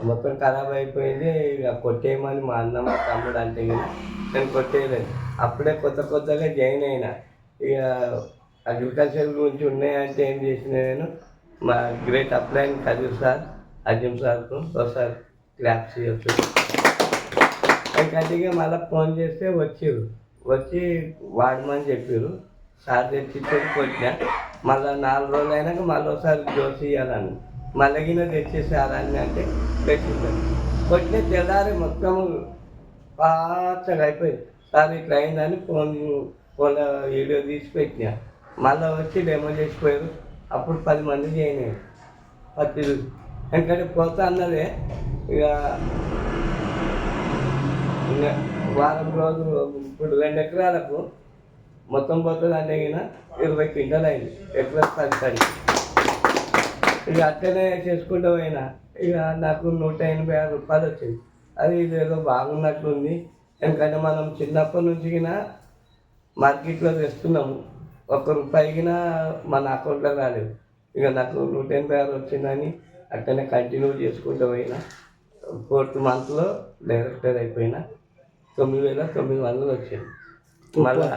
మొత్తం ఖరాబ్ అయిపోయింది. ఇక కొట్టేయమని మా అన్న మా తమ్ముడు అంటే ఇక నేను కొట్టేయలేదు. అప్పుడే కొత్తగా జాయిన్ అయినా. ఇక అగ్రికల్చర్ గురించి ఉన్నాయంటే ఏం చేసిన నేను మా great upline Kadir sir, Azeem సార్కు ఒకసారి క్లాప్స్ చేయొచ్చు. ఎందుకంటే మళ్ళీ ఫోన్ చేస్తే వచ్చి వాడమని చెప్పారు. సార్ తెచ్చిచ్చి కొట్టినా. మళ్ళీ 4 రోజులు అయినాక మళ్ళీ ఒకసారి డోస్ ఇవ్వాలని మళ్ళీ గిన్నె తెచ్చేసారని అంటే తెచ్చిస్తాను. కొట్టిన తెల్లారి మొత్తం పాచగా అయిపోయింది. సార్ ఇట్లా అయిందని ఫోన్లో వీడియో తీసి పెట్టినా. మళ్ళీ వచ్చి డెమో చేసిపోయారు. అప్పుడు 10 మంది జాయిన్ అయ్యారు. 10 ఎందుకంటే పోతా అన్నదే ఇక వారం రోజులు ఇప్పుడు 2 ఎకరాలకు మొత్తం పోతుంది అంటే 20 క్వింటాలు అయింది ఎకరా తడి. ఇక అట్లనే చేసుకుంటూ పోయినా. ఇక నాకు 186 రూపాయలు వచ్చింది. అది ఇదేదో బాగున్నట్లుంది. ఎందుకంటే మనం చిన్నప్పటి నుంచి మార్కెట్లో తెస్తున్నాము. ₹1 మన అకౌంట్లో రాలేదు. ఇక నాకు 186 వచ్చిందని అట్లనే కంటిన్యూ చేసుకుంటూ పోయినా. 4th మంత్లో డైరెక్టర్ అయిపోయినా. 9,900 వచ్చింది. మళ్ళా